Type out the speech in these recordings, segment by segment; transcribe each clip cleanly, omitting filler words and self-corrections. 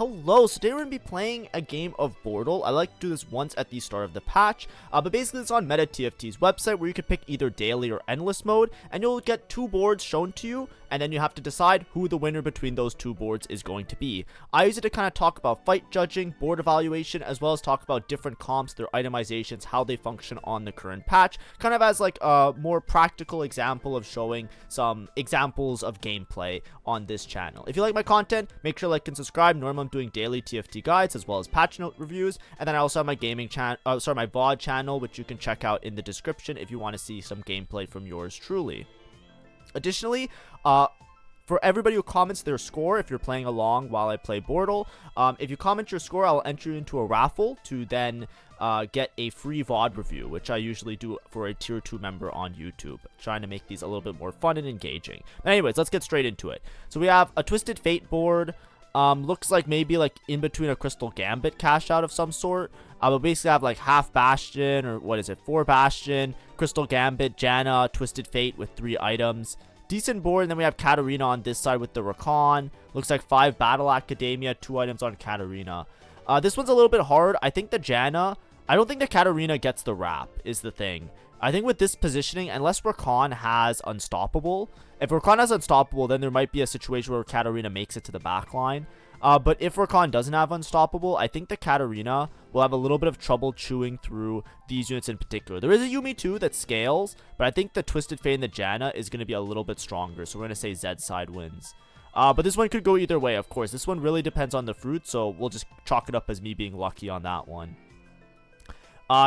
Hello, so today we're going to be playing a game of Bortle. I like to do this once at the start of the patch, but basically it's on Meta TFT's website where you can pick either daily or endless mode, and you'll get two boards shown to you, and then you have to decide who the winner between those two boards is going to be. I use it to kind of talk about fight judging, board evaluation, as well as talk about different comps, their itemizations, how they function on the current patch, kind of as like a more practical example of showing some examples of gameplay on this channel. If you like my content, make sure to like and subscribe. Normally I'm doing daily TFT guides as well as patch note reviews, and then I also have my gaming channel, my VOD channel, which you can check out in the description if you want to see some gameplay from yours truly. Additionally, for everybody who comments their score, if you're playing along while I play Bortle, if you comment your score, I'll enter you into a raffle to then get a free VOD review, which I usually do for a tier 2 member on YouTube, trying to make these a little bit more fun and engaging. But anyways, let's get straight into it. So we have a Twisted Fate board. Looks like maybe like in between a Crystal Gambit cash out of some sort. But basically have like half Bastion, or what is it, 4 Bastion, Crystal Gambit, Janna, Twisted Fate with 3 items. Decent board, and then we have Katarina on this side with the Rakan. Looks like 5 Battle Academia, 2 items on Katarina. This one's a little bit hard. I think the Janna, I don't think the Katarina gets the wrap, is the thing. I think with this positioning, unless Rakan has Unstoppable, if Rakan has Unstoppable, then there might be a situation where Katarina makes it to the back line. But if Rakan doesn't have Unstoppable, I think the Katarina will have a little bit of trouble chewing through these units in particular. There is a Yuumi too that scales, but I think the Twisted Fate and the Janna is going to be a little bit stronger. So we're going to say Zed side wins. But this one could go either way, of course. This one really depends on the fruit, so we'll just chalk it up as me being lucky on that one.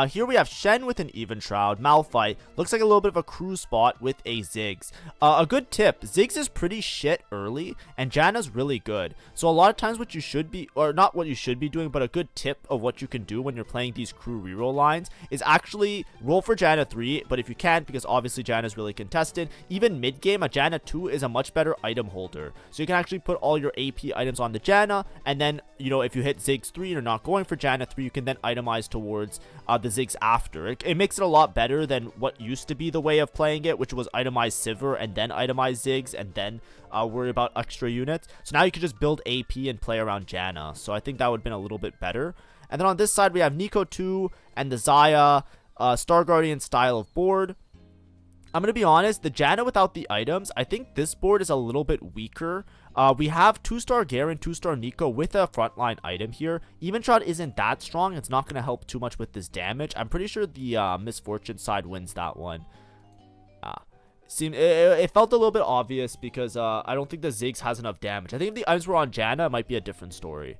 Here we have Shen with an Even Shroud. Malphite looks like a little bit of a crew spot with a Ziggs. A good tip, Ziggs is pretty shit early, and Janna's really good. So a lot of times what you should be, or not what you should be doing, but a good tip of what you can do when you're playing these crew reroll lines is actually roll for Janna 3, but if you can't, because obviously Janna's really contested, even mid-game, a Janna 2 is a much better item holder. So you can actually put all your AP items on the Janna, and then, you know, if you hit Ziggs 3 and you're not going for Janna 3, you can then itemize towards the Ziggs after. It makes it a lot better than what used to be the way of playing it, which was itemize Sivir and then itemize Ziggs and then worry about extra units. So now you can just build AP and play around Janna. So I think that would have been a little bit better. And then on this side we have Nico 2 and the Xayah Star Guardian style of board. I'm going to be honest, the Janna without the items, I think this board is a little bit weaker. We have 2-star Garen, 2-star Nico with a frontline item here. Even Shroud isn't that strong. It's not going to help too much with this damage. I'm pretty sure the Misfortune side wins that one. It felt a little bit obvious because I don't think the Ziggs has enough damage. I think if the items were on Janna, it might be a different story,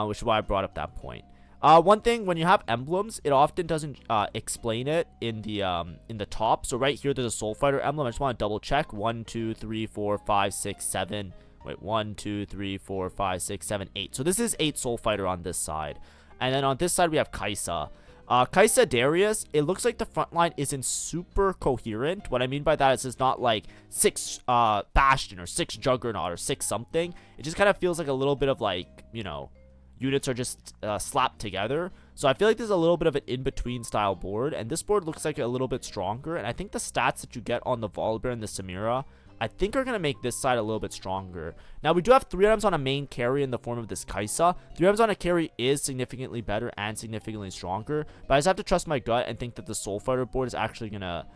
which is why I brought up that point. One thing, when you have emblems, it often doesn't explain it in the top. So right here, there's a Soul Fighter emblem. I just want to double check. 1, 2, 3, 4, 5, 6, 7. Wait, 1, 2, 3, 4, 5, 6, 7, 8. So this is 8 Soul Fighter on this side. And then on this side, we have Kai'Sa. Kai'Sa Darius, it looks like the front line isn't super coherent. What I mean by that is it's not like 6 Bastion or 6 Juggernaut or 6 something. It just kind of feels like a little bit of like, you know, units are just slapped together. So I feel like there's a little bit of an in-between style board, and this board looks like a little bit stronger, and I think the stats that you get on the Volibear and the Samira, I think are going to make this side a little bit stronger. Now, we do have 3 items on a main carry in the form of this Kai'Sa. 3 items on a carry is significantly better and significantly stronger, but I just have to trust my gut and think that the Soul Fighter board is actually going to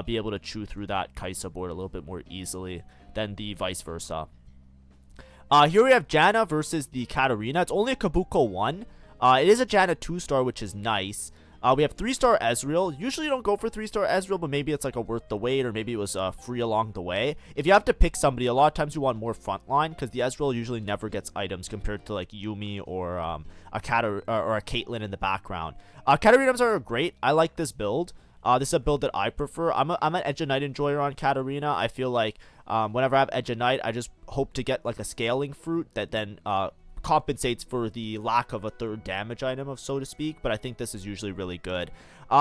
be able to chew through that Kai'Sa board a little bit more easily than the vice versa. Here we have Janna versus the Katarina. It's only a Kabuko 1. It is a Janna 2-star, which is nice. We have 3-star Ezreal. Usually you don't go for 3-star Ezreal, but maybe it's like a worth the wait, or maybe it was free along the way. If you have to pick somebody, a lot of times you want more frontline, because the Ezreal usually never gets items compared to like Yuumi or a Caitlyn in the background. Katarinas are great. I like this build. This is a build that I prefer. I'm an Edge of Night enjoyer on Katarina. I feel like whenever I have Edge of Night, I just hope to get like a scaling fruit that then compensates for the lack of a 3rd damage item, so to speak. But I think this is usually really good.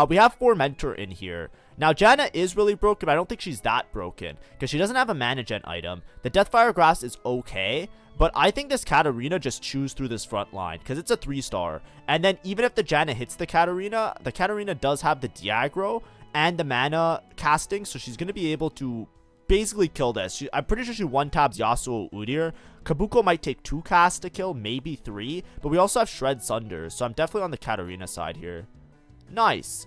We have 4 Mentor in here. Now, Janna is really broken, but I don't think she's that broken because she doesn't have a mana gen item. The Deathfire Grass is okay, but I think this Katarina just chews through this front line because it's a 3-star. And then even if the Janna hits the Katarina does have the Diagro and the mana casting, so she's going to be able to basically kill this. I'm pretty sure she one-taps Yasuo Udyr. Kabuko might take 2 casts to kill, maybe 3. But we also have Shred Sunder, so I'm definitely on the Katarina side here. Nice.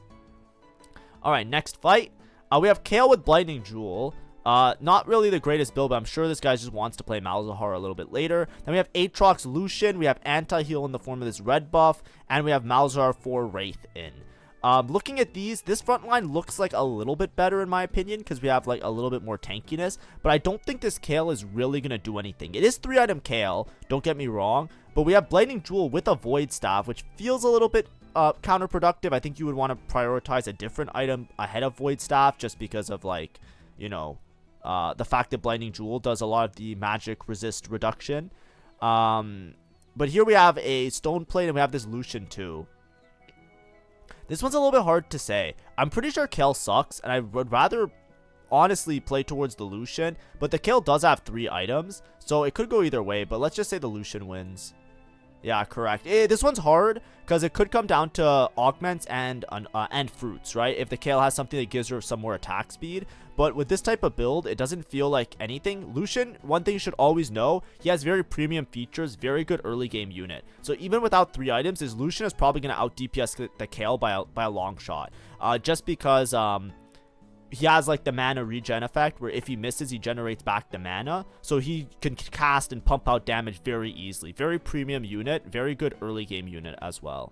Alright, next fight. We have Kayle with Blinding Jewel. Not really the greatest build, but I'm sure this guy just wants to play Malzahar a little bit later. Then we have Aatrox Lucian. We have Anti-Heal in the form of this red buff. And we have Malzahar for Wraith in. Looking at these, this front line looks like a little bit better in my opinion, because we have like a little bit more tankiness, but I don't think this Kayle is really going to do anything. It is 3-item Kayle, don't get me wrong, but we have Blinding Jewel with a Void Staff, which feels a little bit counterproductive. I think you would want to prioritize a different item ahead of Void Staff, just because of like, you know, the fact that Blinding Jewel does a lot of the magic resist reduction. But here we have a Stone Plate, and we have this Lucian too. This one's a little bit hard to say. I'm pretty sure Kayle sucks, and I would rather honestly play towards the Lucian, but the Kayle does have 3 items, so it could go either way, but let's just say the Lucian wins. Yeah, correct. This one's hard because it could come down to augments and fruits, right? If the Kayle has something that gives her some more attack speed. But with this type of build, it doesn't feel like anything. Lucian, one thing you should always know, he has very premium features, very good early game unit. So even without 3 items, his Lucian is probably going to out DPS the Kayle by a long shot. Just because he has like the mana regen effect, where if he misses, he generates back the mana, so he can cast and pump out damage very easily. Very premium unit, very good early game unit as well.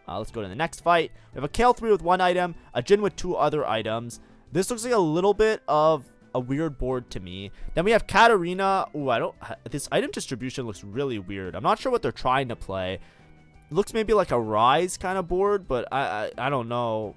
Let's go to the next fight. We have a Kayle 3 with 1 item, a Jhin with 2 other items. This looks like a little bit of a weird board to me. Then we have Katarina. Ooh, this item distribution looks really weird. I'm not sure what they're trying to play. It looks maybe like a Rise kind of board, but I don't know.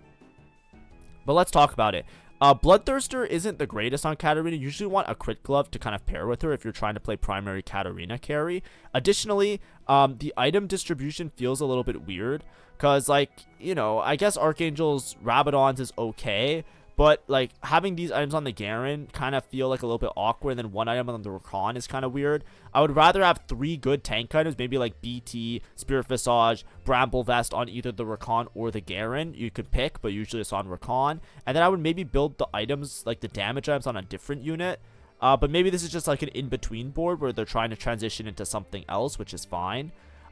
But let's talk about it. Bloodthirster isn't the greatest on Katarina. You usually want a Crit Glove to kind of pair with her if you're trying to play primary Katarina carry. Additionally, the item distribution feels a little bit weird. Because, like, you know, I guess Archangel's Rabadons is okay. But, like, having these items on the Garen kind of feel like a little bit awkward. And then 1 item on the Rakan is kind of weird. I would rather have 3 good tank items. Maybe like BT, Spirit Visage, Bramble Vest on either the Rakan or the Garen. You could pick, but usually it's on Rakan. And then I would maybe build the items, like the damage items, on a different unit. But maybe this is just like an in-between board where they're trying to transition into something else, which is fine.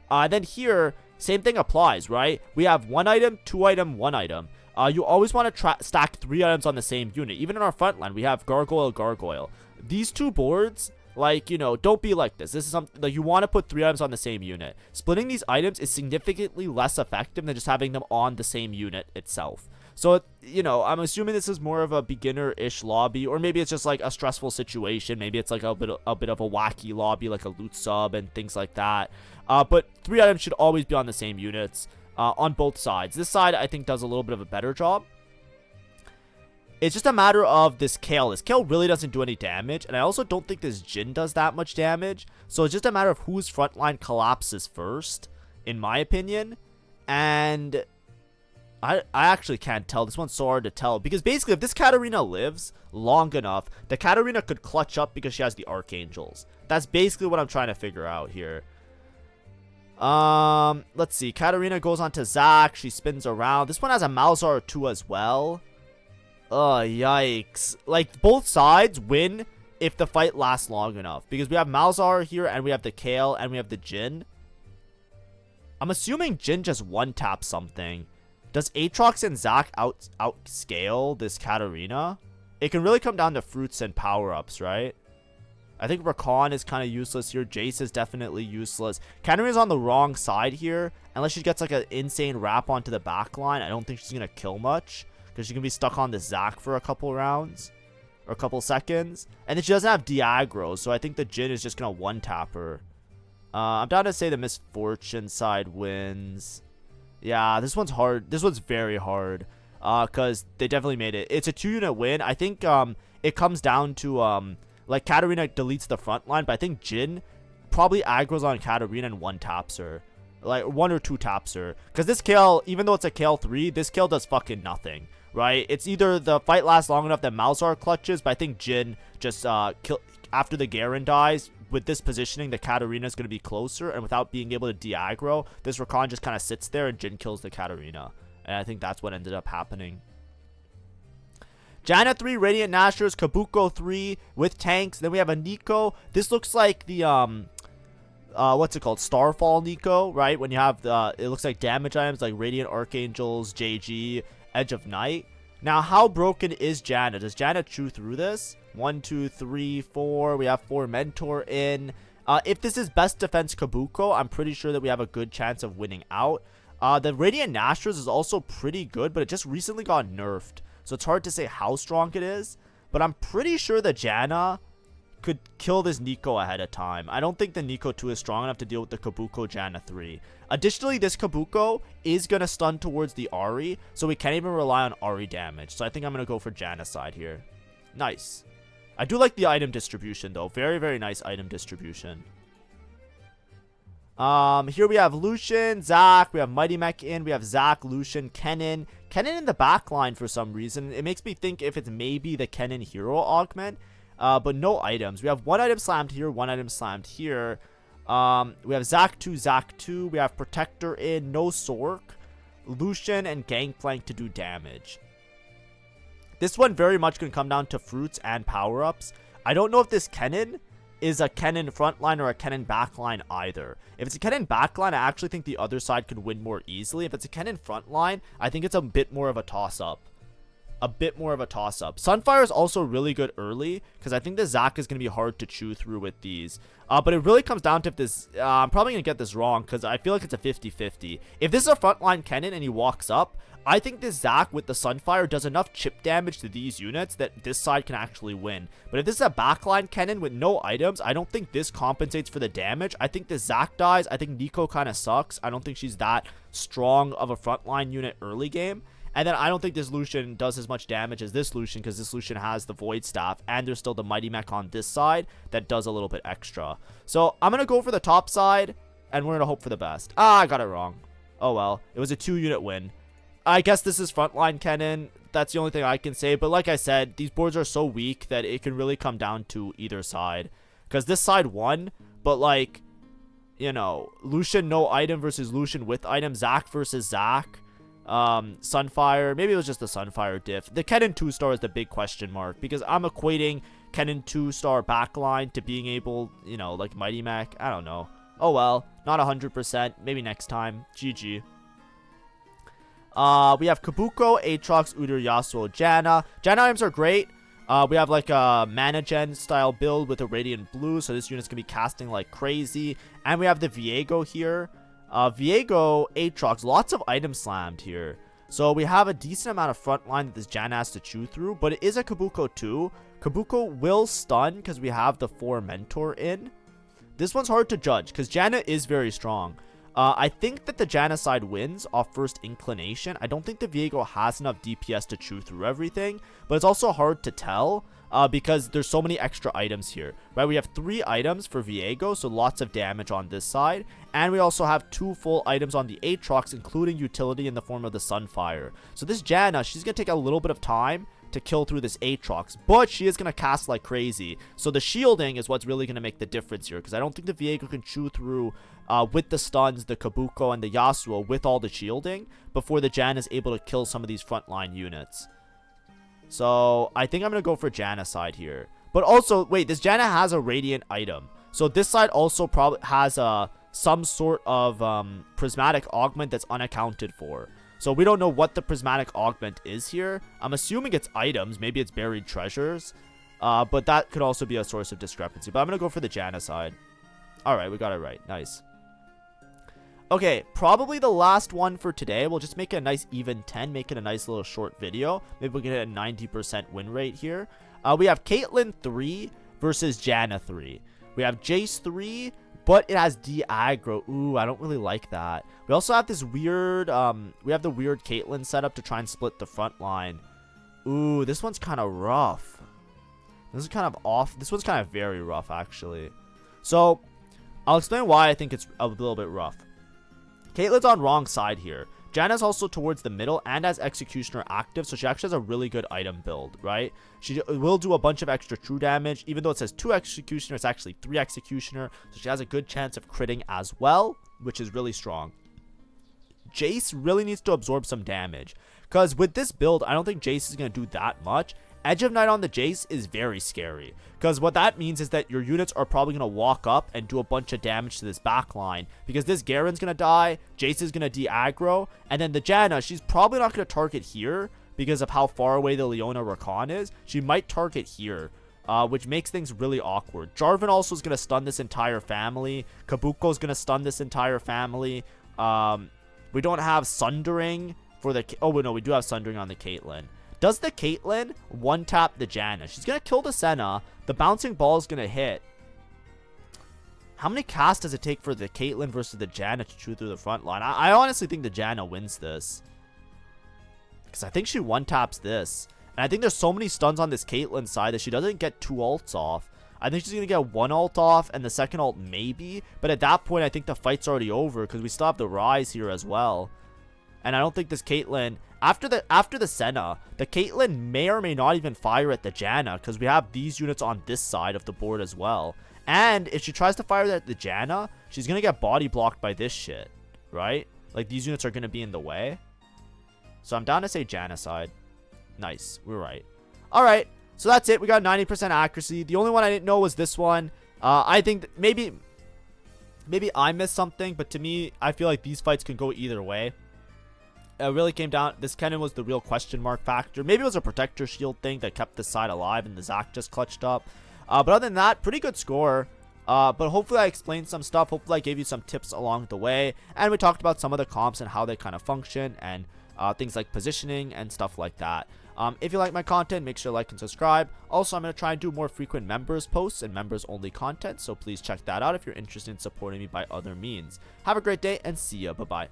Then here, same thing applies, right? We have 1 item, 2 item, 1 item. You always want to stack 3 items on the same unit. Even in our front line, we have Gargoyle. These 2 boards, like, you know, don't be like this. This is something like you want to put 3 items on the same unit. Splitting these items is significantly less effective than just having them on the same unit itself. So, you know, I'm assuming this is more of a beginner-ish lobby, or maybe it's just like a stressful situation. Maybe it's like a bit of a wacky lobby, like a loot sub and things like that. But 3 items should always be on the same units. On both sides. This side, I think, does a little bit of a better job. It's just a matter of this Kayle. This Kayle really doesn't do any damage, and I also don't think this Jhin does that much damage. So it's just a matter of whose frontline collapses first, in my opinion. And I actually can't tell. This one's so hard to tell, because basically, if this Katarina lives long enough, the Katarina could clutch up because she has the Archangels. That's basically what I'm trying to figure out here. Let's see. Katarina goes on to Zac. She spins around. This one has a Malzahar 2 as well. Yikes. Like, both sides win if the fight lasts long enough. Because we have Malzahar here, and we have the Kayle, and we have the Jhin. I'm assuming Jhin just one-taps something. Does Aatrox and Zac outscale this Katarina? It can really come down to fruits and power-ups, right? I think Rakan is kind of useless here. Jace is definitely useless. Katarina's on the wrong side here. Unless she gets like an insane wrap onto the back line, I don't think she's going to kill much. Because she's going to be stuck on the Zac for a couple rounds. Or a couple seconds. And then she doesn't have Diagro. So I think the Jhin is just going to one-tap her. I'm down to say the Misfortune side wins. Yeah, this one's hard. This one's very hard. Because they definitely made it. It's a 2-unit win. I think it comes down to... like, Katarina deletes the front line, but I think Jhin probably aggroes on Katarina and 1-taps her. Like, 1 or 2 taps her. Because this Kayle, even though it's a Kayle 3, this Kayle does fucking nothing, right? It's either the fight lasts long enough that Malzahar clutches, but I think Jhin just, after the Garen dies, with this positioning, the Katarina is going to be closer, and without being able to de-aggro, this Rakan just kind of sits there, and Jhin kills the Katarina. And I think that's what ended up happening. Janna 3, Radiant Nashers, Kabuko 3 with tanks. Then we have a Nico. This looks like the, what's it called? Starfall Nico, right? When you have the, it looks like damage items like Radiant Archangels, JG, Edge of Night. Now, how broken is Janna? Does Janna chew through this? 1, 2, 3, 4. We have 4 Mentor in. If this is best defense Kabuko, I'm pretty sure that we have a good chance of winning out. The Radiant Nashers is also pretty good, but it just recently got nerfed. So it's hard to say how strong it is. But I'm pretty sure that Janna could kill this Nico ahead of time. I don't think the Nico 2 is strong enough to deal with the Kabuko Janna 3. Additionally, this Kabuko is going to stun towards the Ahri, so we can't even rely on Ahri damage. So I think I'm going to go for Janna side here. Nice. I do like the item distribution, though. Very, very nice item distribution. Here we have Lucian, Zac, we have Mighty Mech in, we have Zac, Lucian, Kennen. Kennen in the back line for some reason. It makes me think if it's maybe the Kennen hero augment. But no items. We have 1 item slammed here, 1 item slammed here. We have Zac 2, Zac 2. We have Protector in, no Sork, Lucian, and Gangplank to do damage. This one very much can come down to fruits and power-ups. I don't know if this Kennen is a Kennen frontline or a Kennen backline either. If it's a Kennen backline, I actually think the other side could win more easily. If it's a Kennen frontline, I think it's a bit more of a toss-up. Sunfire is also really good early because I think the Zac is going to be hard to chew through with these. But it really comes down to if this... I'm probably going to get this wrong because I feel like it's a 50-50. If this is a frontline Kennen and he walks up, I think this Zac with the Sunfire does enough chip damage to these units that this side can actually win. But if this is a backline Kennen with no items, I don't think this compensates for the damage. I think the Zac dies. I think Nico kind of sucks. I don't think she's that strong of a frontline unit early game. And then I don't think this Lucian does as much damage as this Lucian because this Lucian has the Void Staff and there's still the Mighty Mech on this side that does a little bit extra. So I'm going to go for the top side and we're going to hope for the best. I got it wrong. Oh well, it was a 2-unit win. I guess this is frontline Kennen. That's the only thing I can say. But like I said, these boards are so weak that it can really come down to either side. Because this side won, but like, you know, Lucian no item versus Lucian with item. Zac versus Zac. Sunfire, maybe it was just the Sunfire diff. The Kennen 2-star is the big question mark because I'm equating Kennen 2-star backline to being able, you know, like Mighty Mech. I don't know. Oh well, not 100%. Maybe next time. GG. We have Kabuko, Aatrox, Udyr, Yasuo, Janna. Janna items are great. We have like a mana gen style build with a Radiant Blue, so this unit's gonna be casting like crazy. And we have the Viego here. Viego, Aatrox, lots of items slammed here. So we have a decent amount of front line that this Janna has to chew through, but it is a Kabuko too. Kabuko will stun because we have the 4 Mentor in. This one's hard to judge because Janna is very strong. I think that the Janna side wins off first inclination. I don't think the Viego has enough DPS to chew through everything, but it's also hard to tell because there's so many extra items here, right? We have 3 items for Viego, so lots of damage on this side, and we also have 2 full items on the Aatrox, including utility in the form of the Sunfire. So this Janna, she's going to take a little bit of time to kill through this Aatrox, but she is going to cast like crazy. So the shielding is what's really going to make the difference here, because I don't think the Viego can chew through with the stuns, the Kabuko, and the Yasuo with all the shielding before the Janna is able to kill some of these frontline units. So I think I'm going to go for Janna side here. But also, wait, this Janna has a Radiant item. So this side also probably has some sort of prismatic augment that's unaccounted for. So we don't know what the prismatic augment is here. I'm assuming it's items. Maybe it's buried treasures. But that could also be a source of discrepancy. But I'm going to go for the Janna side. Alright, we got it right. Nice. Okay, probably the last one for today. We'll just make it a nice even 10. Make it a nice little short video. Maybe we can hit a 90% win rate here. We have Caitlyn 3 versus Janna 3. We have Jace 3, but it has de-aggro. Ooh, I don't really like that. We also have this weird, we have the weird Caitlyn setup to try and split the front line. Ooh, this one's kind of rough. This is kind of off. This one's kind of very rough, actually. So, I'll explain why I think it's a little bit rough. Caitlyn's on wrong side here. Janna's also towards the middle and has Executioner active, so she actually has a really good item build, right? She will do a bunch of extra true damage. Even though it says 2 Executioner, it's actually 3 Executioner, so she has a good chance of critting as well, which is really strong. Jace really needs to absorb some damage, because with this build, I don't think Jace is going to do that much, Edge of Night on the Jace is very scary, because what that means is that your units are probably going to walk up and do a bunch of damage to this back line, because this Garen's going to die, Jace is going to de-aggro, and then the Janna, she's probably not going to target here because of how far away the Leona Rakan is. She might target here, which makes things really awkward. Jarvan also is going to stun this entire family. Kabuko is going to stun this entire family. We don't have Sundering for the... Oh, no, we do have Sundering on the Caitlyn. Does the Caitlyn one-tap the Janna? She's going to kill the Senna. The bouncing ball is going to hit. How many casts does it take for the Caitlyn versus the Janna to chew through the front line? I honestly think the Janna wins this, because I think she one-taps this. And I think there's so many stuns on this Caitlyn side that she doesn't get 2 ults off. I think she's going to get 1 ult off and the second ult maybe. But at that point, I think the fight's already over, because we still have the Rise here as well. And I don't think this Caitlyn... After the Senna, the Caitlyn may or may not even fire at the Janna, because we have these units on this side of the board as well. And if she tries to fire at the Janna, she's going to get body blocked by this shit, right? Like, these units are going to be in the way. So I'm down to say Janna side. Nice. We're right. Alright. So that's it. We got 90% accuracy. The only one I didn't know was this one. I think maybe I missed something, but to me, I feel like these fights can go either way. It really came down... This Kennen was the real question mark factor. Maybe it was a protector shield thing that kept this side alive and the Zac just clutched up. But other than that, pretty good score. But hopefully I explained some stuff. Hopefully I gave you some tips along the way. And we talked about some of the comps and how they kind of function. And things like positioning and stuff like that. If you like my content, make sure to like and subscribe. Also, I'm going to try and do more frequent members posts and members only content. So please check that out if you're interested in supporting me by other means. Have a great day and see ya. Bye-bye.